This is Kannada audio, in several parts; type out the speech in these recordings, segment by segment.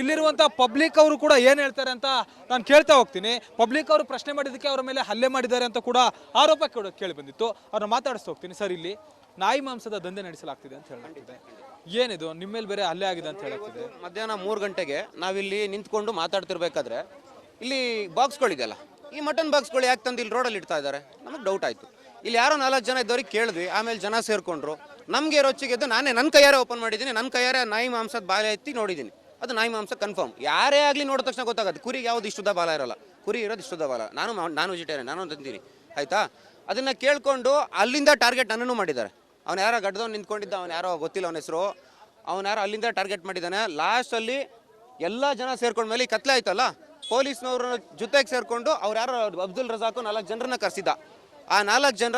ಇಲ್ಲಿರುವಂಥ ಪಬ್ಲಿಕ್ ಅವರು ಕೂಡ ಏನು ಹೇಳ್ತಾರೆ ಅಂತ ನಾನು ಕೇಳ್ತಾ ಹೋಗ್ತೀನಿ. ಪಬ್ಲಿಕ್ ಅವರು ಪ್ರಶ್ನೆ ಮಾಡಿದ್ದಕ್ಕೆ ಅವರ ಮೇಲೆ ಹಲ್ಲೆ ಮಾಡಿದ್ದಾರೆ ಅಂತ ಕೂಡ ಆರೋಪ ಕೇಳಿ ಬಂದಿತ್ತು. ಅವ್ರನ್ನ ಮಾತಾಡಿಸ್ತಾ ಹೋಗ್ತೀನಿ. ಸರ್, ಇಲ್ಲಿ ನಾಯಿ ಮಾಂಸದ ದಂಧೆ ನಡೆಸಲಾಗ್ತಿದೆ ಅಂತ ಹೇಳಲಾಗ್ತಿದೆ. ಏನಿದು ನಿಮ್ಮ ಮೇಲೆ ಬೇರೆ ಹಲ್ಲೆ ಆಗಿದೆ ಅಂತ ಹೇಳಾಗ್ತಿದೆ? ಮಧ್ಯಾಹ್ನ 3 ಗಂಟೆಗೆ ನಾವಿಲ್ಲಿ ನಿಂತ್ಕೊಂಡು ಮಾತಾಡ್ತಿರ್ಬೇಕಾದ್ರೆ ಇಲ್ಲಿ ಬಾಕ್ಸ್ಗಳಿದೆಯಲ್ಲ, ಈ ಮಟನ್ ಬಾಕ್ಸ್ಗಳು ಯಾಕೆ ತಂದು ಇಲ್ಲಿ ರೋಡಲ್ಲಿ ಇಡ್ತಾ ಇದ್ದಾರೆ ನಮಗೆ ಡೌಟ್ ಆಯಿತು. ಇಲ್ಲಿ ಯಾರೋ 4 ಜನ ಇದ್ದವ್ರಿಗೆ ಕೇಳಿದ್ವಿ, ಆಮೇಲೆ ಜನ ಸೇರಿಕೊಂಡ್ರು. ನಮಗೆ ರೊಚ್ಚಿಗೆದ್ದು ನನ್ನ ಕೈಯಾರೆ ಓಪನ್ ಮಾಡಿದ್ದೀನಿ, ನನ್ನ ಕೈಯಾರೆ ನಾಯಿ ಮಾಂಸದ ಬಾಲ ಎತ್ತಿ ನೋಡಿದ್ದೀನಿ. ಅದು ನಾಯಿ ಮಾಂಸ ಕನ್ಫರ್ಮ್. ಯಾರೇ ಆಗಲಿ ನೋಡಿದ ತಕ್ಷಣ ಗೊತ್ತಾಗುತ್ತೆ. ಕುರಿಗೆ ಯಾವುದು ಇಷ್ಟುದ ಬಾಲ ಇರೋಲ್ಲ, ಕುರಿ ಇರೋದು ಇಷ್ಟುದ ಬಾಲ. ನಾನು ವೆಜಿಟೇರಿಯನ್, ನಾನು ತಂತೀನಿ ಆಯಿತಾ. ಅದನ್ನು ಕೇಳಿಕೊಂಡು ಅಲ್ಲಿಂದ ಟಾರ್ಗೆಟ್ ನನ್ನನ್ನು ಮಾಡಿದ್ದಾರೆ. ಅವ್ನು ಯಾರೋ ಗಡ್ದವ್ನು ನಿಂತ್ಕೊಂಡಿದ್ದ, ಅವ್ನು ಯಾರೋ ಗೊತ್ತಿಲ್ಲ ಅವನ ಹೆಸರು, ಅವ್ನು ಯಾರೋ ಅಲ್ಲಿಂದ ಟಾರ್ಗೆಟ್ ಮಾಡಿದ್ದಾನೆ. ಲಾಸ್ಟಲ್ಲಿ ಎಲ್ಲ ಜನ ಸೇರ್ಕೊಂಡ್ಮೇಲೆ ಈ ಕತ್ಲೆ ಆಯ್ತಲ್ಲ, ಪೊಲೀಸ್ನವ್ರ ಜೊತೆಗೆ ಸೇರಿಕೊಂಡು ಅವ್ರು ಯಾರೋ ಅಬ್ದುಲ್ ರಜಾಕು 4 ಜನರನ್ನ ಕರೆಸಿದ್ದ. ಆ 4 ಜನ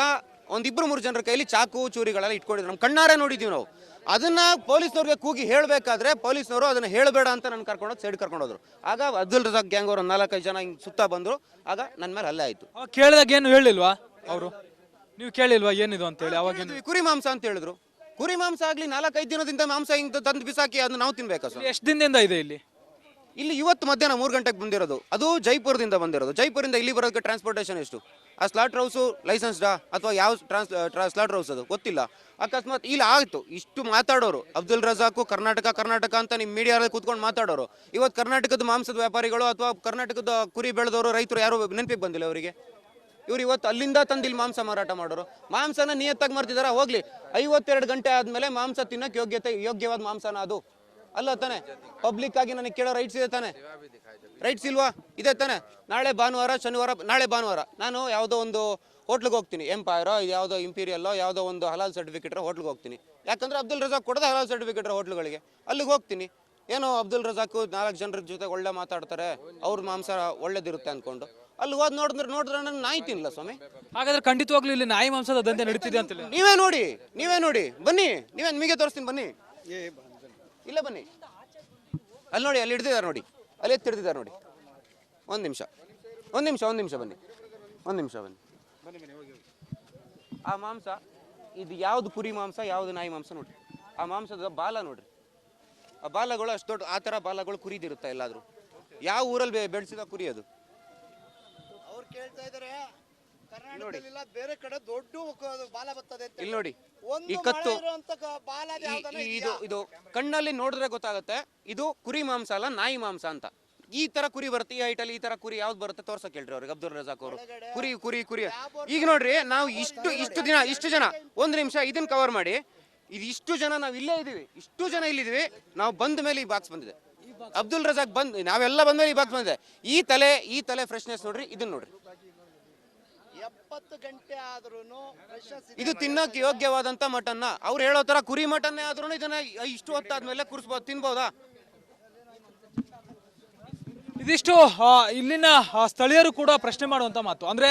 1-2-3 ಜನರ ಕೈಲಿ ಚಾಕು ಚೂರಿಗಳೆಲ್ಲ ಇಟ್ಕೊಂಡಿದ್ರು. ನಮ್ಮ ಕಣ್ಣಾರೆ ನೋಡಿದ್ದೀವಿ ನಾವು. ಅದನ್ನು ಪೊಲೀಸ್ನವ್ರಿಗೆ ಕೂಗಿ ಹೇಳಬೇಕಾದ್ರೆ ಪೊಲೀಸ್ನವರು ಅದನ್ನು ಹೇಳಬೇಡ ಅಂತ ನನ್ನ ಕರ್ಕೊಂಡೋಗಿ ಸೈಡ್ ಕರ್ಕೊಂಡೋದ್ರು. ಆಗ ಅಬ್ದುಲ್ ರಜಾಕ್ ಗ್ಯಾಂಗ್ ಅವರು 4-5 ಜನ ಹಿಂಗೆ ಸುತ್ತ ಬಂದರು. ಆಗ ನನ್ನ ಮೇಲೆ ಹಲ್ಲೆ ಆಯಿತು. ಕೇಳಿದಾಗ ಏನು ಹೇಳಿಲ್ವಾ ಅವರು? ನೀವು ಕೇಳಿಲ್ವಾ ಏನಿದು ಅಂತ ಹೇಳಿ? ಅವಾಗ ಕುರಿ ಮಾಂಸ ಅಂತ ಹೇಳಿದ್ರು. ಕುರಿ ಮಾಂಸ ಆಗಲಿ 4-5 ದಿನದಿಂದ ಮಾಂಸ ಹಿಂಗೆ ತಂದು ಬಿಸಾಕಿ ಅದನ್ನ ನಾವು ತಿನ್ಬೇಕಾ ಸರ್? ಎಷ್ಟು ದಿನದಿಂದ ಇದೆ ಇಲ್ಲಿ ಇವತ್ತು ಮಧ್ಯಾಹ್ನ 3 ಗಂಟೆಗೆ ಬಂದಿರೋದು. ಅದು ಜೈಪುರದಿಂದ ಬಂದಿರೋದು. ಜೈಪುರದಿಂದ ಇಲ್ಲಿ ಬರೋದಕ್ಕೆ ಟ್ರಾನ್ಸ್ಪೋರ್ಟೇಷನ್ ಎಷ್ಟು? ಆ ಸ್ಲಾಟರ್ ಹೌಸು ಲೈಸೆನ್ಸ್ಡಾ ಅಥವಾ ಯಾವ ಸ್ಲಾಟರ್ ಹೌಸ್ ಅದು ಗೊತ್ತಿಲ್ಲ. ಅಕಸ್ಮಾತ್ ಇಲ್ಲಿ ಆಯಿತು. ಇಷ್ಟು ಮಾತಾಡೋರು ಅಬ್ದುಲ್ ರಜಾಕು ಕರ್ನಾಟಕ ಅಂತ ನಿಮ್ಮ ಮೀಡಿಯಾದಲ್ಲಿ ಕೂತ್ಕೊಂಡು ಮಾತಾಡೋರು. ಇವತ್ತು ಕರ್ನಾಟಕದ ಮಾಂಸದ ವ್ಯಾಪಾರಿಗಳು ಅಥವಾ ಕರ್ನಾಟಕದ ಕುರಿ ಬೆಳೆದವರು ರೈತರು ಯಾರು ನೆನಪಿಗೆ ಬಂದಿಲ್ಲ ಅವರಿಗೆ. ಇವ್ರು ಇವತ್ತು ಅಲ್ಲಿಂದ ತಂದು ಇಲ್ಲಿ ಮಾಂಸ ಮಾರಾಟ ಮಾಡೋರು. ಮಾಂಸನ ನಿಯತ್ತಾಗಿ ಮಾಡ್ತಿದಾರ? ಹೋಗ್ಲಿ, 52 ಗಂಟೆ ಆದಮೇಲೆ ಮಾಂಸ ತಿನ್ನಕ್ಕೆ ಯೋಗ್ಯವಾದ ಮಾಂಸನ ಅದು ಅಲ್ಲ ತಾನೆ? ಪಬ್ಲಿಕ್ ಆಗಿ ನನಗೆ ಕೇಳೋ ರೈಟ್ಸ್ ಇದೆ ತಾನೆ? ರೈಟ್ಸ್ ಇಲ್ವಾ? ಇದೆ ತಾನೆ? ನಾಳೆ ಭಾನುವಾರ ನಾನು ಯಾವುದೋ ಒಂದು ಹೋಟ್ಲಿಗೆ ಹೋಗ್ತೀನಿ. ಎಂಪೈರೋ, ಇದು ಯಾವುದೋ ಇಂಪೀರಿಯಲ್ಲೋ, ಯಾವುದೋ ಒಂದು ಹಲಾಲ್ ಸರ್ಟಿಫಿಕೇಟ್ ಹೋಟ್ಲಿಗೆ ಹೋಗ್ತೀನಿ. ಯಾಕಂದ್ರೆ ಅಬ್ದುಲ್ ರಜಾಕ್ ಕೊಡೋದು ಹಲಾಲ್ ಸರ್ಟಿಫಿಕೇಟ್ ಹೋಟ್ಲುಗಳಿಗೆ. ಅಲ್ಲಿಗೆ ಹೋಗ್ತೀನಿ. ಏನೋ ಅಬ್ದುಲ್ ರಜಾಕ್ 4 ಜನರ ಜೊತೆ ಒಳ್ಳೆ ಮಾತಾಡ್ತಾರೆ, ಅವ್ರ ಮಾಂಸ ಒಳ್ಳೇದಿರುತ್ತೆ ಅಂದ್ಕೊಂಡು ಅಲ್ಲಿ ಹೋದ್ ನೋಡಿದ್ರೆ ನಾನು ನಾಯಿ ತಿನ್ನಲ್ಲ ಸ್ವಾಮಿ. ಹಾಗಾದ್ರೆ ಖಂಡಿತವಾಗ್ಲೂ ಇಲ್ಲಿ ನಾಯಿ ಮಾಂಸದ ದಂಧೆ ನಡೀತಿದೆ ಅಂತ ನೀವೇ ನೋಡಿ ಬನ್ನಿ. ನಿಮಗೆ ತೋರಿಸ್ತೀನಿ ಬನ್ನಿ. ಇಲ್ಲ ಬನ್ನಿ, ಅಲ್ಲಿ ನೋಡಿ, ಅಲ್ಲಿ ಹಿಡ್ದಿದ್ದಾರೆ ನೋಡಿ, ಅಲ್ಲಿ ಎತ್ತಿಡ್ದಿದ್ದಾರೆ ನೋಡಿ. ಒಂದು ನಿಮಿಷ ಬನ್ನಿ. ಆ ಮಾಂಸ ಇದು ಯಾವ್ದು ಕುರಿ ಮಾಂಸ, ಯಾವ್ದು ನಾಯಿ ಮಾಂಸ ನೋಡ್ರಿ. ಆ ಮಾಂಸದ ಬಾಲ ನೋಡ್ರಿ. ಆ ಬಾಲಗಳು ಅಷ್ಟು ದೊಡ್ಡ, ಆ ಥರ ಬಾಲಗಳು ಕುರಿದಿರುತ್ತೆ ಎಲ್ಲಾದ್ರೂ. ಯಾವ ಊರಲ್ಲಿ ಬೆಳೆಸಿದ ಕುರಿ ಅದು? ಅವ್ರು ಕೇಳ್ತಾ ಇದಾರೆ ಕರ್ನಾಟಕದಲ್ಲಿಲ್ಲ, ಬೇರೆ ಕಡೆ ದೊಡ್ಡ ಬಾಲ ಬರ್ತದೆ ಅಂತ. ಇಲ್ಲಿ ನೋಡಿ, ಈ ಕತ್ತು ಇದು ಕಣ್ಣಲ್ಲಿ ನೋಡಿದ್ರೆ ಗೊತ್ತಾಗುತ್ತೆ ಇದು ಕುರಿ ಮಾಂಸ ಅಲ್ಲ, ನಾಯಿ ಮಾಂಸ ಅಂತ. ಈ ತರ ಕುರಿ ಬರುತ್ತೆ, ಈ ಹೈಟಲ್ಲಿ ಈ ತರ ಕುರಿ ಯಾವ್ದು ಬರುತ್ತೆ ತೋರ್ಸಕ್ ಹೇಳ್ರಿ ಅವ್ರಿಗೆ ಅಬ್ದುಲ್ ರಜಾಕ್ ಅವರು. ಕುರಿ ಈಗ ನೋಡ್ರಿ, ನಾವು ಇಷ್ಟು ಜನ 1 ನಿಮಿಷ ಇದನ್ನ ಕವರ್ ಮಾಡಿ. ಇದು ಇಷ್ಟು ಜನ ನಾವು ಇಲ್ಲೇ ಇದೀವಿ, ಇಲ್ಲಿದ್ದೀವಿ. ನಾವು ಬಂದ ಮೇಲೆ ಈ ಬಾಕ್ಸ್ ಬಂದಿದೆ. ಅಬ್ದುಲ್ ರಜಾಕ್ ನಾವೆಲ್ಲ ಬಂದ ಮೇಲೆ ಈ ಬಾಕ್ಸ್ ಬಂದಿದೆ. ಈ ತಲೆ ಫ್ರೆಶ್ನೆಸ್ ನೋಡ್ರಿ, ಇದನ್ನ ನೋಡ್ರಿ. 70 ಗಂಟೆ ಆದ್ರೂ ಇದು ತಿನ್ನೋಕೆ ಯೋಗ್ಯವಾದಂತ ಮಟನ್ನ. ಅವ್ರು ಹೇಳೋ ತರ ಕುರಿ ಮಟನ್ನೇ ಆದ್ರೂ ಇದನ್ನ ಇಷ್ಟು ಹೊತ್ತಾದ್ಮೇಲೆ ತಿನ್ಬೋದಾ? ಇದಿಷ್ಟು ಇಲ್ಲಿನ ಸ್ಥಳೀಯರು ಕೂಡ ಪ್ರಶ್ನೆ ಮಾಡುವಂತ ಮಾತು. ಅಂದ್ರೆ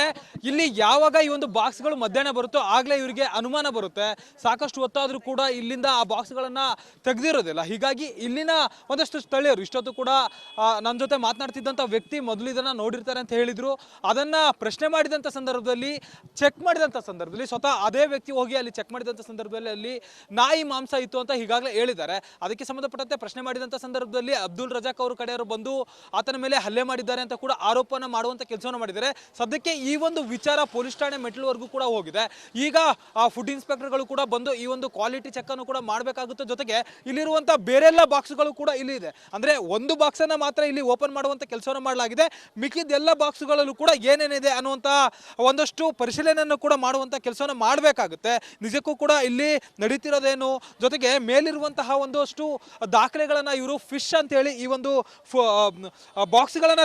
ಇಲ್ಲಿ ಯಾವಾಗ ಈ ಒಂದು ಬಾಕ್ಸ್ಗಳು ಮಧ್ಯಾಹ್ನ ಬರುತ್ತೋ ಆಗ್ಲೇ ಇವರಿಗೆ ಅನುಮಾನ ಬರುತ್ತೆ. ಸಾಕಷ್ಟು ಹೊತ್ತಾದ್ರೂ ಕೂಡ ಇಲ್ಲಿಂದ ಆ ಬಾಕ್ಸ್ಗಳನ್ನ ತೆಗೆದಿರೋದಿಲ್ಲ. ಹೀಗಾಗಿ ಇಲ್ಲಿನ ಒಂದಷ್ಟು ಸ್ಥಳೀಯರು ಇಷ್ಟೊತ್ತು ಕೂಡ ನನ್ನ ಜೊತೆ ಮಾತನಾಡ್ತಿದ್ದಂಥ ವ್ಯಕ್ತಿ ಮೊದಲು ಇದನ್ನ ನೋಡಿರ್ತಾರೆ ಅಂತ ಹೇಳಿದ್ರು. ಅದನ್ನ ಪ್ರಶ್ನೆ ಮಾಡಿದಂಥ ಸಂದರ್ಭದಲ್ಲಿ, ಚೆಕ್ ಮಾಡಿದಂಥ ಸಂದರ್ಭದಲ್ಲಿ ಸ್ವತಃ ಅದೇ ವ್ಯಕ್ತಿ ಹೋಗಿ ಅಲ್ಲಿ ಚೆಕ್ ಮಾಡಿದಂಥ ಸಂದರ್ಭದಲ್ಲಿ ಅಲ್ಲಿ ನಾಯಿ ಮಾಂಸ ಇತ್ತು ಅಂತ ಈಗಾಗಲೇ ಹೇಳಿದ್ದಾರೆ. ಅದಕ್ಕೆ ಸಂಬಂಧಪಟ್ಟಂತೆ ಪ್ರಶ್ನೆ ಮಾಡಿದಂಥ ಸಂದರ್ಭದಲ್ಲಿ ಅಬ್ದುಲ್ ರಜಾಕ್ ಅವರು ಕಡೆಯವರು ಬಂದು ಆತನ ಮೇಲೆ ಹಲ್ಲೆ ಮಾಡಿದ್ದಾರೆ ಅಂತ ಕೂಡ ಆರೋಪನ ಮಾಡುವಂತ ಕೆಲಸವನ್ನು ಮಾಡಿದ್ದಾರೆ. ಸದ್ಯಕ್ಕೆ ಈ ಒಂದು ವಿಚಾರ ಪೊಲೀಸ್ ಠಾಣೆ ಮೆಟ್ಟಿಲುವರೆಗೂ ಕೂಡ ಹೋಗಿದೆ. ಈಗ ಫುಡ್ ಇನ್ಸ್ಪೆಕ್ಟರ್ಗಳು ಕೂಡ ಬಂದು ಈ ಒಂದು ಕ್ವಾಲಿಟಿ ಚೆಕ್ ಅನ್ನು ಕೂಡ ಮಾಡಬೇಕಾಗುತ್ತೆ. ಜೊತೆಗೆ ಇಲ್ಲಿರುವಂತಹ ಬೇರೆಲ್ಲ ಬಾಕ್ಸ್ಗಳು ಕೂಡ ಇಲ್ಲಿ ಇದೆ. ಅಂದ್ರೆ ಒಂದು ಬಾಕ್ಸ್ ಅನ್ನ ಮಾತ್ರ ಇಲ್ಲಿ ಓಪನ್ ಮಾಡುವಂತ ಕೆಲಸವನ್ನು ಮಾಡಲಾಗಿದೆ. ಮಿಕ್ಕಿದ ಎಲ್ಲ ಬಾಕ್ಸ್ಗಳಲ್ಲೂ ಕೂಡ ಏನೇನಿದೆ ಅನ್ನುವಂತ ಒಂದಷ್ಟು ಪರಿಶೀಲನೆಯನ್ನು ಕೂಡ ಮಾಡುವಂತ ಕೆಲಸವನ್ನು ಮಾಡಬೇಕಾಗುತ್ತೆ. ನಿಜಕ್ಕೂ ಕೂಡ ಇಲ್ಲಿ ನಡೀತಿರೋದೇನು, ಜೊತೆಗೆ ಮೇಲಿರುವಂತಹ ಒಂದಷ್ಟು ದಾಖಲೆಗಳನ್ನ ಇವರು ಫಿಶ್ ಅಂತ ಹೇಳಿ ಈ ಒಂದು ಬಾಕ್ಸ್ಗಳನ್ನ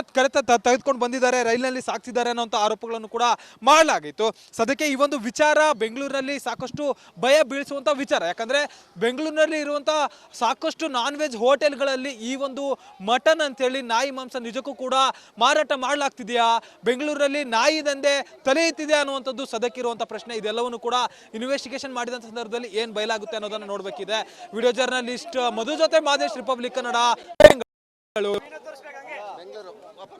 ತೆಗೆದುಕೊಂಡು ಬಂದಿದ್ದಾರೆ, ರೈಲಿನಲ್ಲಿ ಸಾಗಿಸಿದ್ದಾರೆ ಅನ್ನೋಂಥ ಆರೋಪಗಳನ್ನು ಕೂಡ ಮಾಡಲಾಗಿತ್ತು. ಸದ್ಯಕ್ಕೆ ಈ ಒಂದು ವಿಚಾರ ಬೆಂಗಳೂರಿನಲ್ಲಿ ಸಾಕಷ್ಟು ಭಯ ಬೀಳಿಸುವಂಥ ವಿಚಾರ. ಯಾಕಂದ್ರೆ ಬೆಂಗಳೂರಿನಲ್ಲಿ ಇರುವಂತಹ ಸಾಕಷ್ಟು ನಾನ್ ವೆಜ್ ಹೋಟೆಲ್ಗಳಲ್ಲಿ ಈ ಒಂದು ಮಟನ್ ಅಂತೇಳಿ ನಾಯಿ ಮಾಂಸ ನಿಜಕ್ಕೂ ಕೂಡ ಮಾರಾಟ ಮಾಡಲಾಗ್ತಿದೆಯಾ, ಬೆಂಗಳೂರಲ್ಲಿ ನಾಯಿ ದಂಧೆ ತಲೆ ಎತ್ತಿದೆ ಅನ್ನುವಂಥದ್ದು ಸದ್ಯಕ್ಕಿರುವಂಥ ಪ್ರಶ್ನೆ. ಇದೆಲ್ಲವನ್ನು ಕೂಡ ಇನ್ವೆಸ್ಟಿಗೇಷನ್ ಮಾಡಿದಂಥ ಸಂದರ್ಭದಲ್ಲಿ ಏನು ಬಯಲಾಗುತ್ತೆ ಅನ್ನೋದನ್ನು ನೋಡಬೇಕಿದೆ. ವಿಡಿಯೋ ಜರ್ನಲಿಸ್ಟ್ ಮಧು ಜೊತೆ ಮಾದೇಶ್, ರಿಪಬ್ಲಿಕ್ ಕನ್ನಡ, ಬೆಂಗಳೂರು.